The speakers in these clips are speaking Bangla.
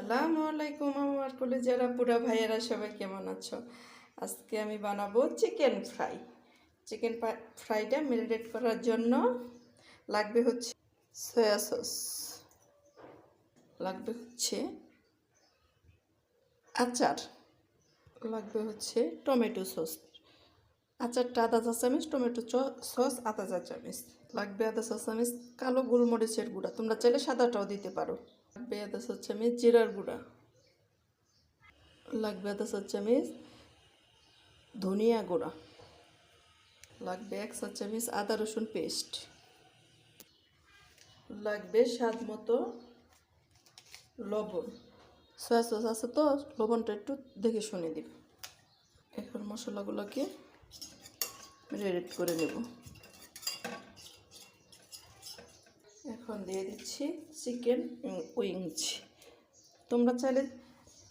আসসালামু আলাইকুম আমার কলেজেরা পুরা ভাইয়েরা সবাই কেমন আছো? আজকে আমি বানাবো চিকেন ফ্রাই। চিকেন ফ্রাইটা ম্যারিনেট করার জন্য লাগবে হচ্ছে সয়া সস, লাগবে হচ্ছে আচার, লাগবে হচ্ছে টমেটো সস। আচারটা আধা চা চামচ, টমেটো সস আধা চা চামচ, লাগবে আধা চা চামচ কালো গোলমরিচের গুঁড়া, তোমরা চাইলে সাদাটাও দিতে পারো। লাগবে আধা চা চামচ জিরার গুঁড়া, লাগবে আধা চা চামচ ধনিয়া গুঁড়া, লাগবে 1 চা চামচ আদা রসুন পেস্ট, লাগবে স্বাদ মতো লবণ। সয়া সস আছে তো লবণটা একটু দেখে শুনে দিব। এখন মশলাগুলোকে রেডি করে নেব। এখন দিয়ে দিচ্ছি চিকেন উইংস। তোমরা চাইলে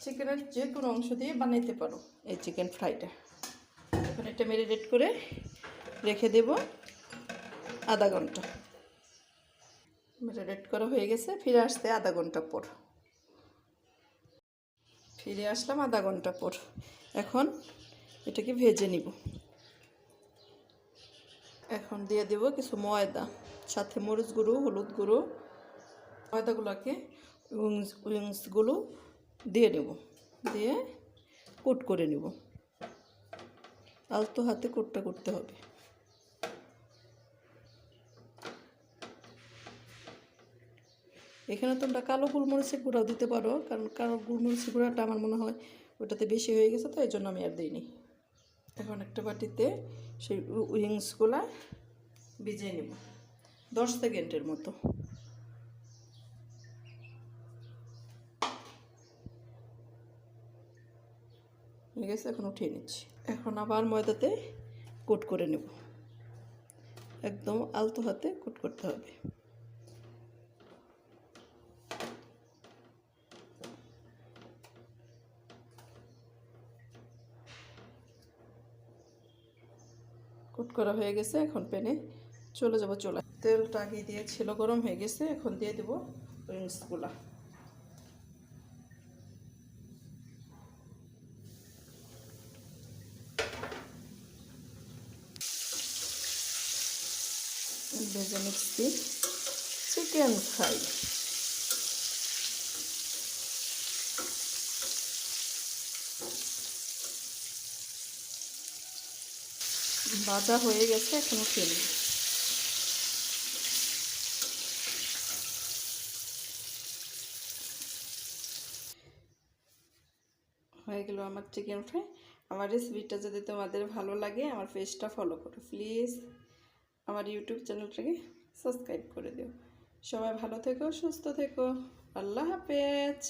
চিকেনের যে কোনো অংশ দিয়ে বানাইতে পারো এই চিকেন ফ্রাইটা। এখন এটা ম্যারিনেট করে রেখে দেব আধা ঘন্টা। ম্যারিনেট করা হয়ে গেছে, ফিরে আসতে আধা ঘন্টা পর। ফিরে আসলাম আধা ঘন্টা পর। এখন এটাকে ভেজে নিব। এখন দিয়ে দেব কিছু ময়দা, সাথে মরিচ গুঁড়ো, হলুদ গুঁড়ো। ময়দাগুলোকে উইংসগুলো দিয়ে নেব, দিয়ে কোট করে নেব। আলতো হাতে কোটটা করতে হবে। এখানে তোমরা কালো গোলমরিচের গুঁড়াও দিতে পারো, কারণ কালো গোলমরিচের গুঁড়াটা আমার মনে হয় ওটাতে বেশি হয়ে গেছে, তো এই জন্য আমি আর দিইনি। এখন একটা বাটিতে সেই উইংসগুলো ভিজিয়ে নেব 10 সেকেন্ডের মতো। হয়ে গেছে, এখন উঠিয়ে নিচ্ছি। এখন আবার ময়দাতে কোট করে নেব। একদম আলতো হাতে কোট করতে হবে। কোট করা হয়ে গেছে। এখন প্যানে চলে যাব চুলায়। তেলটা আগে দিয়েছিল, গরম হয়ে গেছে। এখন দিয়ে দেব উইংসগুলা। ভেজে নিচ্ছি চিকেন ফ্রাই। ভাজা হয়ে গেছে, এখন উঠিয়ে নিই। হয়ে গেল আমার চিকেন ফ্রাই। আমার রেসিপিটা যদি তোমাদের ভালো লাগে আমার পেজটা ফলো করো প্লিজ। আমার ইউটিউব চ্যানেলটাকে সাবস্ক্রাইব করে দিও। সবাই ভালো থেকো, সুস্থ থেকো। আল্লাহ হাফেজ।